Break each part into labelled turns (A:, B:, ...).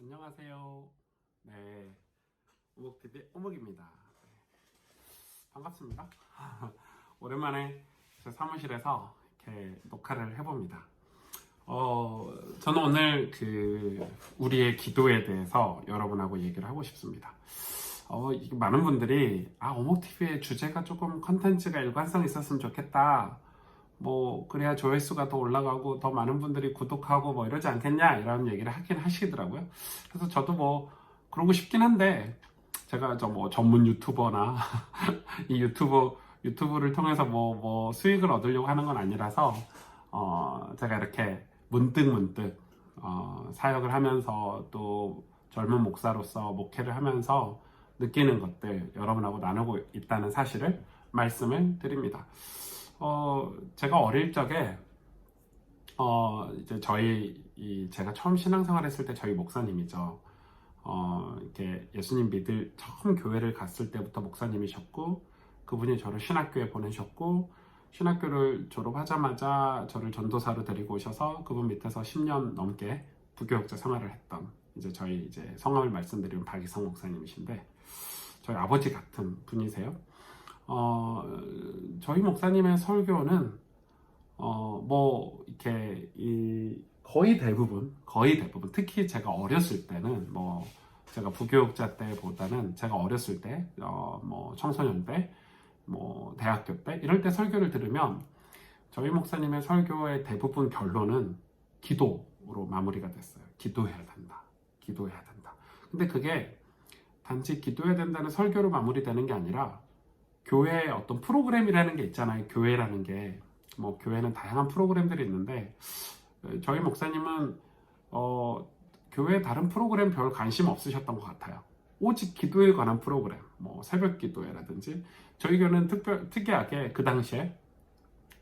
A: 안녕하세요. 네, 오목TV 오목입니다. 네, 반갑습니다. 오랜만에 제 사무실에서 이렇게 녹화를 해봅니다. 저는 오늘 우리의 기도에 대해서 여러분하고 얘기를 하고 싶습니다. 많은 분들이 오목TV의 주제가 조금 컨텐츠가 일관성 있었으면 좋겠다. 그래야 조회수가 더 올라가고 더 많은 분들이 구독하고 이러지 않겠냐 이런 얘기를 하긴 하시더라고요. 그래서 저도 그러고 싶긴 한데 제가 전문 유튜버나 이 유튜브를 통해서 수익을 얻으려고 하는 건 아니라서 제가 이렇게 문득 사역을 하면서 또 젊은 목사로서 목회를 하면서 느끼는 것들 여러분하고 나누고 있다는 사실을 말씀을 드립니다. 제가 어릴 적에 이제 제가 처음 신앙생활 했을 때 저희 목사님이죠. 이렇게 예수님 처음 교회를 갔을 때부터 목사님이셨고, 그분이 저를 신학교에 보내셨고, 신학교를 졸업하자마자 저를 전도사로 데리고 오셔서 그분 밑에서 10년 넘게 부교육자 생활을 했던 저희 성함을 말씀드리면 박이성 목사님이신데, 저희 아버지 같은 분이세요. 저희 목사님의 설교는 거의 대부분 특히 제가 어렸을 때는 제가 부교육자 때보다는 제가 어렸을 때 청소년 때 대학교 때 이럴 때 설교를 들으면 저희 목사님의 설교의 대부분 결론은 기도로 마무리가 됐어요. 기도해야 된다. 근데 그게 단지 기도해야 된다는 설교로 마무리되는 게 아니라 교회의 어떤 프로그램이라는 게 있잖아요. 교회라는 게 교회는 다양한 프로그램들이 있는데 저희 목사님은 교회 다른 프로그램 별 관심 없으셨던 것 같아요. 오직 기도에 관한 프로그램, 새벽 기도회라든지 저희 교회는 특이하게 그 당시에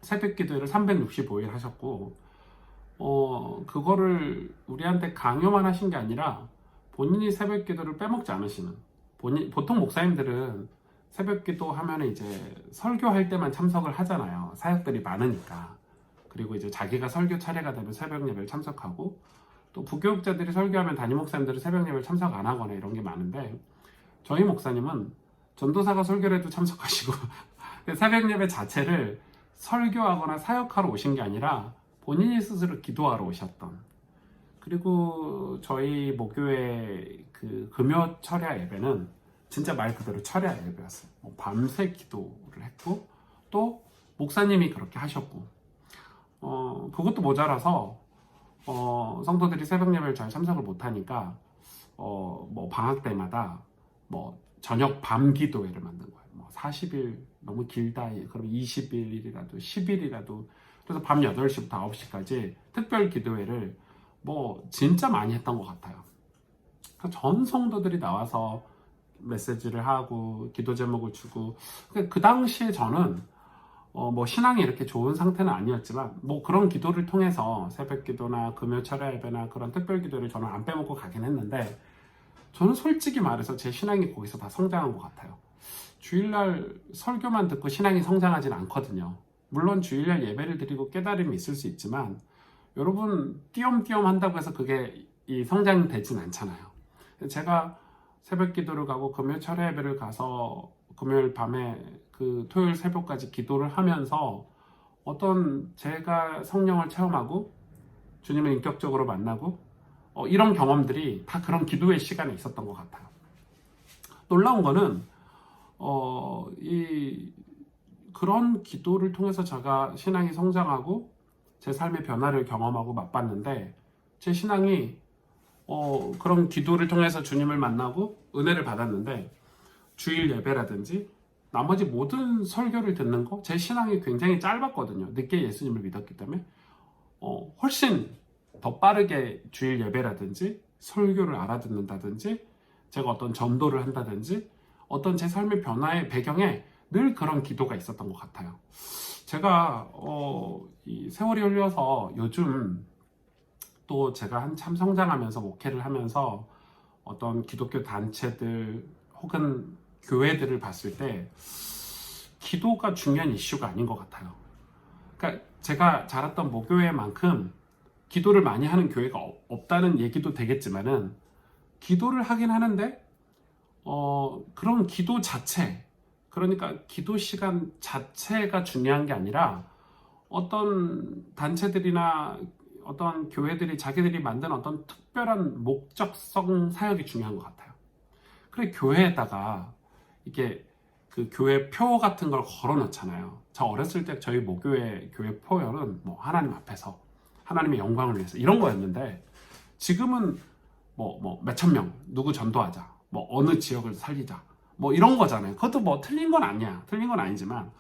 A: 새벽 기도회를 365일 하셨고 그거를 우리한테 강요만 하신 게 아니라 본인이 새벽 기도를 빼먹지 않으시는 보통 목사님들은 새벽 기도 하면 설교할 때만 참석을 하잖아요. 사역들이 많으니까. 그리고 자기가 설교 차례가 되면 새벽 예배를 참석하고, 또 부교육자들이 설교하면 담임 목사님들은 새벽 예배를 참석 안 하거나 이런 게 많은데, 저희 목사님은 전도사가 설교를 해도 참석하시고 새벽 예배 자체를 설교하거나 사역하러 오신 게 아니라 본인이 스스로 기도하러 오셨던, 그리고 저희 목교의 금요 철야 예배는 진짜 말 그대로 철야 예배였어요. 밤새 기도를 했고, 또 목사님이 그렇게 하셨고, 그것도 모자라서 성도들이 새벽 예배를 잘 참석을 못하니까 방학 때마다 저녁 밤 기도회를 만든 거예요. 40일 너무 길다. 그럼 20일이라도 10일이라도 그래서 밤 8시부터 9시까지 특별 기도회를 진짜 많이 했던 것 같아요. 전 성도들이 나와서 메시지를 하고 기도 제목을 주고, 그 당시에 저는 신앙이 이렇게 좋은 상태는 아니었지만 그런 기도를 통해서 새벽 기도나 금요 철야 예배나 그런 특별 기도를 저는 안 빼먹고 가긴 했는데, 저는 솔직히 말해서 제 신앙이 거기서 다 성장한 것 같아요. 주일날 설교만 듣고 신앙이 성장하진 않거든요. 물론 주일날 예배를 드리고 깨달음이 있을 수 있지만 여러분 띄엄띄엄 한다고 해서 그게 성장이 되진 않잖아요. 제가 새벽 기도를 가고 금요 철야 예배를 가서 금요일 밤에 토요일 새벽까지 기도를 하면서 어떤 제가 성령을 체험하고 주님을 인격적으로 만나고 이런 경험들이 다 그런 기도의 시간에 있었던 것 같아요. 놀라운 거는 그런 기도를 통해서 제가 신앙이 성장하고 제 삶의 변화를 경험하고 맛봤는데, 제 신앙이 그런 기도를 통해서 주님을 만나고 은혜를 받았는데, 주일 예배라든지 나머지 모든 설교를 듣는 거, 제 신앙이 굉장히 짧았거든요. 늦게 예수님을 믿었기 때문에 훨씬 더 빠르게 주일 예배라든지 설교를 알아듣는다든지 제가 어떤 전도를 한다든지 어떤 제 삶의 변화의 배경에 늘 그런 기도가 있었던 것 같아요. 제가 이 세월이 흘려서 요즘 또 제가 한참 성장하면서 목회를 하면서 어떤 기독교 단체들 혹은 교회들을 봤을 때 기도가 중요한 이슈가 아닌 것 같아요. 그러니까 제가 자랐던 모교회만큼 기도를 많이 하는 교회가 없다는 얘기도 되겠지만은 기도를 하긴 하는데 그런 기도 자체, 그러니까 기도 시간 자체가 중요한 게 아니라 어떤 단체들이나 어떤 교회들이 자기들이 만든 어떤 특별한 목적성 사역이 중요한 것 같아요. 그래 교회에다가 이게 그 교회 표 같은 걸 걸어 놓잖아요. 저 어렸을 때 저희 모교회 교회 표열은 뭐 하나님 앞에서 하나님의 영광을 위해서 이런 거였는데, 지금은 뭐 몇천 명 누구 전도하자, 뭐 어느 지역을 살리자, 뭐 이런 거잖아요. 그것도 뭐 틀린 건 아니야. 틀린 건 아니지만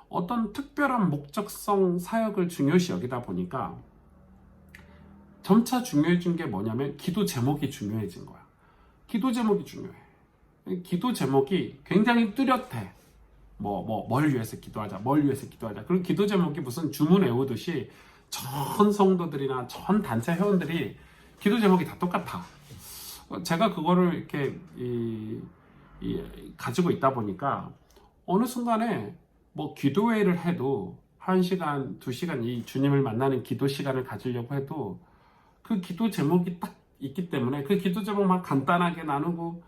A: 어떤 특별한 목적성 사역을 중요시 여기다 보니까 점차 중요해진 게 뭐냐면 기도 제목이 중요해진 거야. 기도 제목이 중요해. 기도 제목이 굉장히 뚜렷해. 뭘 위해서 기도하자, 뭘 위해서 기도하자. 그리고 기도 제목이 무슨 주문 외우듯이 전 성도들이나 전 단체 회원들이 기도 제목이 다 똑같아. 제가 그거를 이렇게 가지고 있다 보니까 어느 순간에 뭐 기도회를 해도 1시간, 2시간 이 주님을 만나는 기도 시간을 가지려고 해도 그 기도 제목이 딱 있기 때문에 그 기도 제목만 간단하게 나누고,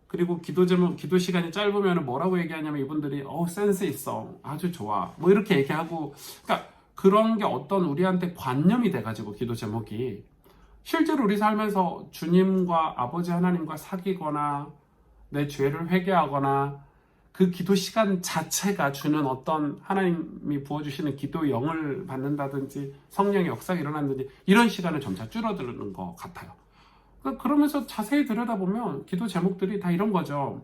A: 그리고 기도 제목, 기도 시간이 짧으면 뭐라고 얘기하냐면 이분들이 센스 있어, 아주 좋아, 뭐 이렇게 얘기하고, 그러니까 그런 게 어떤 우리한테 관념이 돼가지고 기도 제목이 실제로 우리 살면서 주님과 아버지 하나님과 사귀거나 내 죄를 회개하거나 그 기도 시간 자체가 주는 어떤 하나님이 부어주시는 기도의 영을 받는다든지 성령의 역사가 일어난다든지 이런 시간을 점차 줄어드는 것 같아요. 그러면서 자세히 들여다보면 기도 제목들이 다 이런 거죠.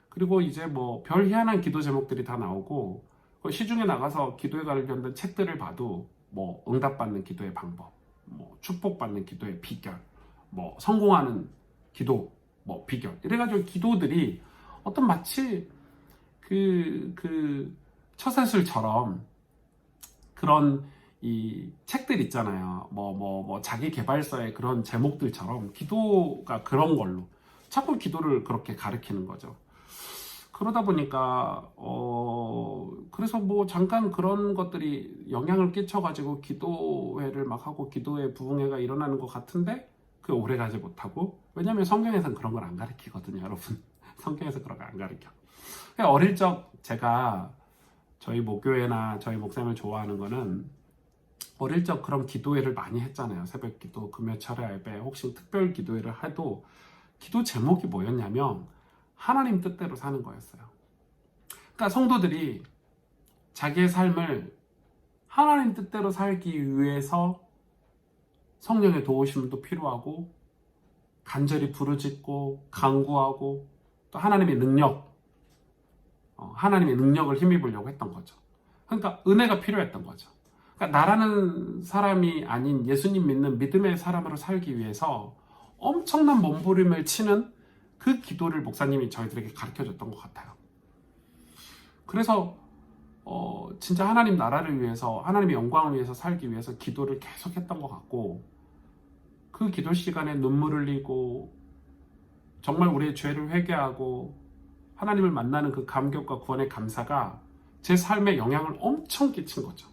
A: 그리고 이제 뭐 별 희한한 기도 제목들이 다 나오고, 시중에 나가서 기도에 관련된 책들을 봐도 뭐 응답받는 기도의 방법, 뭐 축복받는 기도의 비결, 뭐 성공하는 기도 뭐 비결, 이래가지고 기도들이 어떤 마치 그 처세술처럼 그런 이 책들 있잖아요. 뭐 자기 개발서의 그런 제목들처럼 기도가 그런 걸로 자꾸 기도를 그렇게 가르치는 거죠. 그러다 보니까 그래서 뭐 잠깐 그런 것들이 영향을 끼쳐가지고 기도회를 막 하고 기도회 부흥회가 일어나는 것 같은데 그게 오래 가지 못하고, 왜냐면 성경에서는 그런 걸 안 가르치거든요, 여러분. 성경에서 그런 거 안 가르쳐. 어릴 적 제가 저희 모교회나 저희 목사님을 좋아하는 거는 어릴 적 그런 기도회를 많이 했잖아요. 새벽 기도, 금요 철야 예배, 혹시 특별 기도회를 해도 기도 제목이 뭐였냐면 하나님 뜻대로 사는 거였어요. 그러니까 성도들이 자기의 삶을 하나님 뜻대로 살기 위해서 성령의 도우심도 필요하고 간절히 부르짖고 간구하고 또 하나님의 능력을 힘입으려고 했던 거죠. 그러니까 은혜가 필요했던 거죠. 그러니까 나라는 사람이 아닌 예수님 믿는 믿음의 사람으로 살기 위해서 엄청난 몸부림을 치는 그 기도를 목사님이 저희들에게 가르쳐줬던 것 같아요. 그래서 진짜 하나님 나라를 위해서, 하나님의 영광을 위해서 살기 위해서 기도를 계속했던 것 같고, 그 기도 시간에 눈물을 흘리고 정말 우리의 죄를 회개하고 하나님을 만나는 그 감격과 구원의 감사가 제 삶에 영향을 엄청 끼친 거죠.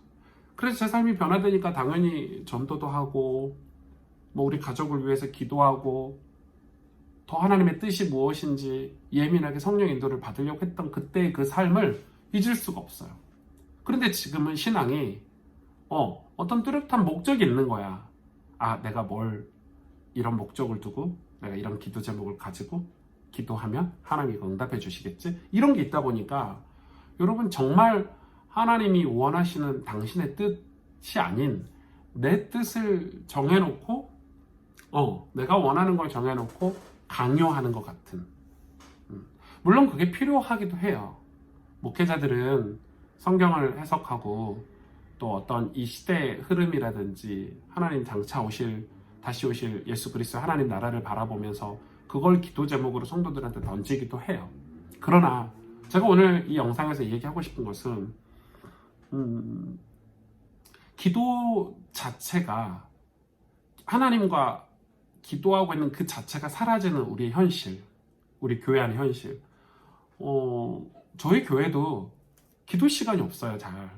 A: 그래서 제 삶이 변화되니까 당연히 전도도 하고 뭐 우리 가족을 위해서 기도하고 더 하나님의 뜻이 무엇인지 예민하게 성령 인도를 받으려고 했던 그때의 그 삶을 잊을 수가 없어요. 그런데 지금은 신앙이 어떤 뚜렷한 목적이 있는 거야. 내가 이런 목적을 두고 내가 이런 기도 제목을 가지고 기도하면 하나님이 응답해 주시겠지? 이런 게 있다 보니까 여러분 정말 하나님이 원하시는 당신의 뜻이 아닌 내 뜻을 정해놓고 내가 원하는 걸 정해놓고 강요하는 것 같은, 물론 그게 필요하기도 해요. 목회자들은 성경을 해석하고 또 어떤 이 시대의 흐름이라든지 하나님 장차 다시 오실 예수 그리스도 하나님 나라를 바라보면서 그걸 기도 제목으로 성도들한테 던지기도 해요. 그러나 제가 오늘 이 영상에서 얘기하고 싶은 것은 기도 자체가, 하나님과 기도하고 있는 그 자체가 사라지는 우리의 현실, 우리 교회 안의 현실. 저희 교회도 기도 시간이 없어요, 잘.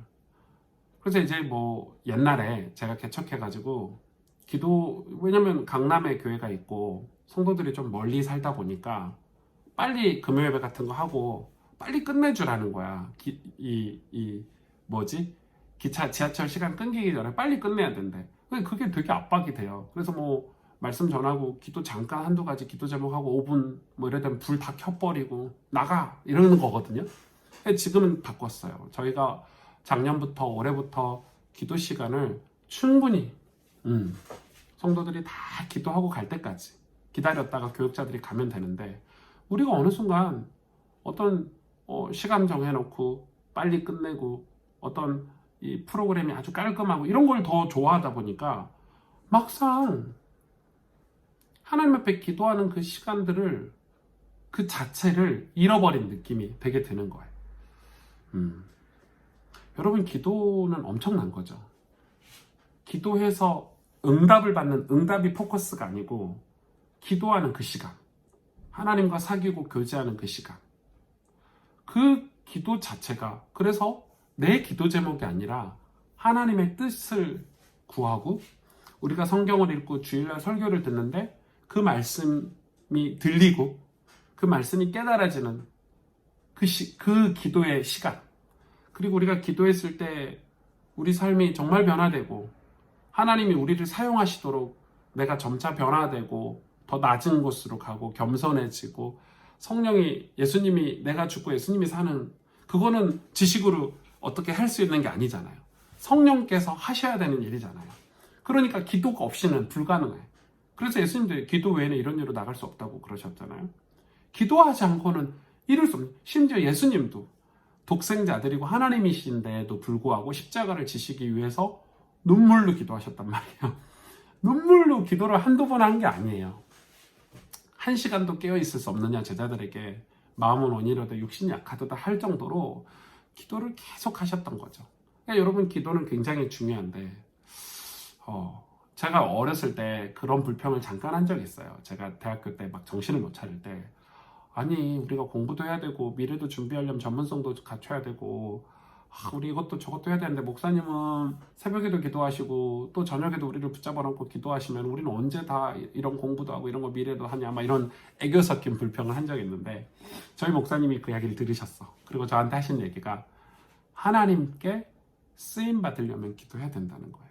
A: 그래서 이제 뭐 옛날에 제가 개척해가지고 왜냐면 강남에 교회가 있고 성도들이 좀 멀리 살다 보니까 빨리 금요 예배 같은 거 하고 빨리 끝내주라는 거야. 뭐지? 기차, 지하철 시간 끊기기 전에 빨리 끝내야 된대. 그게 되게 압박이 돼요. 그래서 뭐 말씀 전하고 기도 잠깐 한두 가지 기도 제목하고 5분 뭐 이러다 불 다 켜버리고 나가 이러는 거거든요. 지금은 바꿨어요. 저희가 작년부터 올해부터 기도 시간을 충분히 성도들이 다 기도하고 갈 때까지 기다렸다가 교육자들이 가면 되는데, 우리가 어느 순간 어떤 시간 정해놓고 빨리 끝내고 어떤 이 프로그램이 아주 깔끔하고 이런 걸 더 좋아하다 보니까 막상 하나님 앞에 기도하는 그 시간들을 그 자체를 잃어버린 느낌이 되게 드는 거예요. 여러분, 기도는 엄청난 거죠. 기도해서 응답을 받는 응답이 포커스가 아니고 기도하는 그 시간, 하나님과 사귀고 교제하는 그 시간, 그 기도 자체가, 그래서 내 기도 제목이 아니라 하나님의 뜻을 구하고, 우리가 성경을 읽고 주일날 설교를 듣는데 그 말씀이 들리고 그 말씀이 깨달아지는 그 기도의 시간, 그리고 우리가 기도했을 때 우리 삶이 정말 변화되고 하나님이 우리를 사용하시도록 내가 점차 변화되고 더 낮은 곳으로 가고 겸손해지고, 성령이, 예수님이, 내가 죽고 예수님이 사는, 그거는 지식으로 어떻게 할 수 있는 게 아니잖아요. 성령께서 하셔야 되는 일이잖아요. 그러니까 기도가 없이는 불가능해요. 그래서 예수님도 기도 외에는 이런 일로 나갈 수 없다고 그러셨잖아요. 기도하지 않고는 이룰 수 없는, 심지어 예수님도 독생자들이고 하나님이신데도 불구하고 십자가를 지시기 위해서 눈물로 기도하셨단 말이에요. 눈물로 기도를 한두 번 한 게 아니에요. 1시간도 깨어있을 수 없느냐 제자들에게, 마음은 원이로다 육신이 약하도다 할 정도로 기도를 계속 하셨던 거죠. 그러니까 여러분, 기도는 굉장히 중요한데 제가 어렸을 때 그런 불평을 잠깐 한 적이 있어요. 제가 대학교 때 막 정신을 못 차릴 때, 아니 우리가 공부도 해야 되고 미래도 준비하려면 전문성도 갖춰야 되고 우리 이것도 저것도 해야 되는데 목사님은 새벽에도 기도하시고 또 저녁에도 우리를 붙잡아 놓고 기도하시면 우리는 언제 다 이런 공부도 하고 이런 거 미래도 하냐, 막 이런 애교 섞인 불평을 한 적이 있는데, 저희 목사님이 그 이야기를 들으셨어. 그리고 저한테 하신 얘기가, 하나님께 쓰임 받으려면 기도해야 된다는 거예요.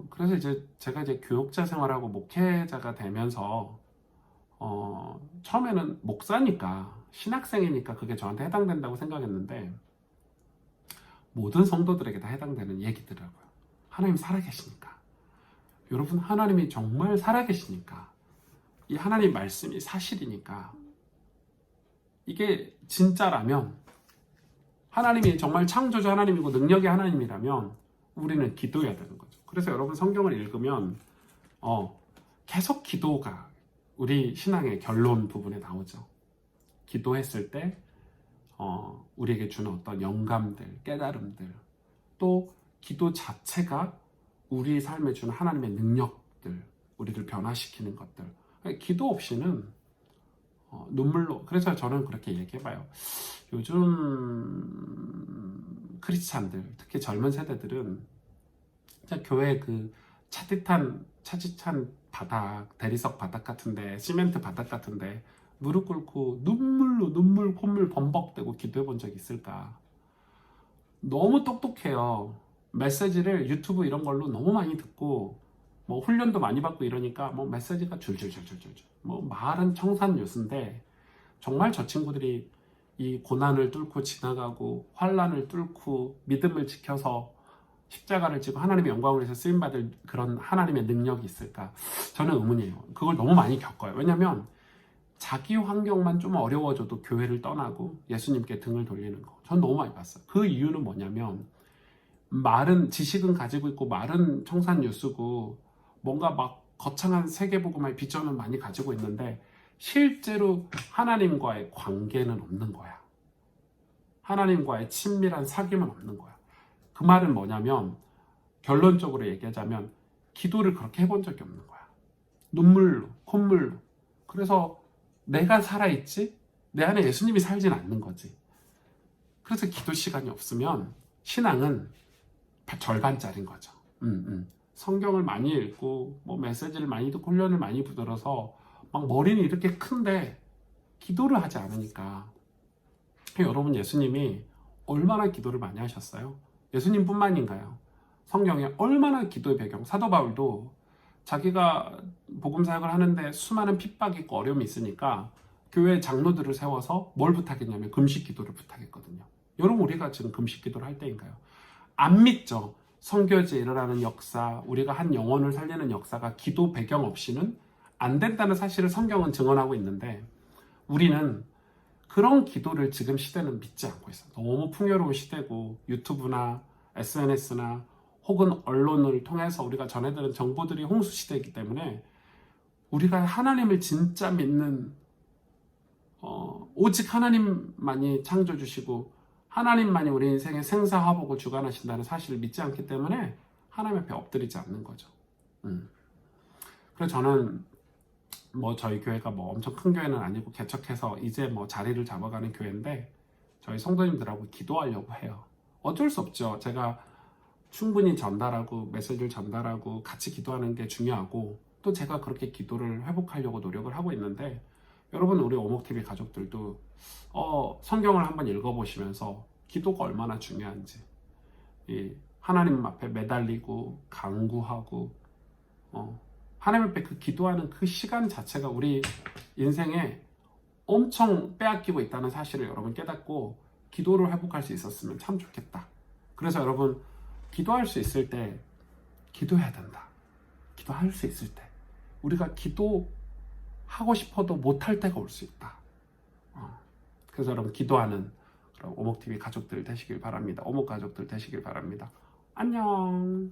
A: 그래서 이제 제가 이제 교육자 생활하고 목회자가 되면서 처음에는 목사니까, 신학생이니까 그게 저한테 해당된다고 생각했는데 모든 성도들에게 다 해당되는 얘기더라고요. 하나님 살아계시니까, 여러분, 하나님이 정말 살아계시니까, 이 하나님 말씀이 사실이니까, 이게 진짜라면, 하나님이 정말 창조주 하나님이고 능력의 하나님이라면 우리는 기도해야 되는 거죠. 그래서 여러분, 성경을 읽으면 계속 기도가 우리 신앙의 결론 부분에 나오죠. 기도했을 때 우리에게 주는 어떤 영감들, 깨달음들, 또 기도 자체가 우리 삶에 주는 하나님의 능력들, 우리를 변화시키는 것들, 기도 없이는 눈물로. 그래서 저는 그렇게 얘기해봐요. 요즘 크리스찬들, 특히 젊은 세대들은 교회 그 차디찬 바닥, 대리석 바닥 같은데, 시멘트 바닥 같은데 무릎 꿇고 눈물로 눈물 콧물 범벅대고 기도해 본 적 있을까? 너무 똑똑해요. 메시지를 유튜브 이런 걸로 너무 많이 듣고 뭐 훈련도 많이 받고 이러니까 뭐 메시지가 줄줄줄줄줄, 뭐 말은 청산유수인데, 정말 저 친구들이 이 고난을 뚫고 지나가고 환난을 뚫고 믿음을 지켜서 십자가를 지고 하나님의 영광을 위해서 쓰임받을 그런 하나님의 능력이 있을까? 저는 의문이에요. 그걸 너무 많이 겪어요. 왜냐면 자기 환경만 좀 어려워져도 교회를 떠나고 예수님께 등을 돌리는 거, 전 너무 많이 봤어요. 그 이유는 뭐냐면, 말은 지식은 가지고 있고 말은 청산유수고 뭔가 막 거창한 세계보고만의 비전은 많이 가지고 있는데 실제로 하나님과의 관계는 없는 거야. 하나님과의 친밀한 사귐은 없는 거야. 그 말은 뭐냐면, 결론적으로 얘기하자면 기도를 그렇게 해본 적이 없는 거야. 눈물로, 콧물로. 그래서 내가 살아있지 내 안에 예수님이 살진 않는 거지. 그래서 기도 시간이 없으면 신앙은 절반짜리인 거죠. 성경을 많이 읽고 뭐 메시지를 많이 듣고 훈련을 많이 붙들어서 막 머리는 이렇게 큰데 기도를 하지 않으니까. 여러분, 예수님이 얼마나 기도를 많이 하셨어요? 예수님뿐만인가요? 성경에 얼마나 기도의 배경, 사도 바울도 자기가 복음 사역을 하는데 수많은 핍박이 있고 어려움이 있으니까 교회 장로들을 세워서 뭘 부탁했냐면 금식 기도를 부탁했거든요. 여러분, 우리가 지금 금식 기도를 할 때인가요? 안 믿죠. 선교지에 일어나는 역사, 우리가 한 영혼을 살리는 역사가 기도 배경 없이는 안 된다는 사실을 성경은 증언하고 있는데, 우리는 그런 기도를 지금 시대는 믿지 않고 있어요. 너무 풍요로운 시대고 유튜브나 SNS나 혹은 언론을 통해서 우리가 전해드는 정보들이 홍수 시대이기 때문에 우리가 하나님을 진짜 믿는, 오직 하나님만이 창조주시고 하나님만이 우리 인생의 생사화복을 주관하신다는 사실을 믿지 않기 때문에 하나님 앞에 엎드리지 않는 거죠. 그래서 저는 뭐 저희 교회가 뭐 엄청 큰 교회는 아니고 개척해서 이제 뭐 자리를 잡아가는 교회인데, 저희 성도님들하고 기도하려고 해요. 어쩔 수 없죠. 제가 충분히 전달하고 메시지를 전달하고 같이 기도하는 게 중요하고, 또 제가 그렇게 기도를 회복하려고 노력을 하고 있는데, 여러분, 우리 오목TV 가족들도 성경을 한번 읽어보시면서 기도가 얼마나 중요한지, 이 하나님 앞에 매달리고 간구하고 하나님 앞에 그 기도하는 그 시간 자체가 우리 인생에 엄청 빼앗기고 있다는 사실을 여러분 깨닫고 기도를 회복할 수 있었으면 참 좋겠다. 그래서 여러분, 기도할 수 있을 때 기도해야 된다. 기도할 수 있을 때 우리가 기도하고 싶어도 못할 때가 올 수 있다. 그래서 여러분, 기도하는 그런 오목TV 가족들 되시길 바랍니다. 오목 가족들 되시길 바랍니다. 안녕.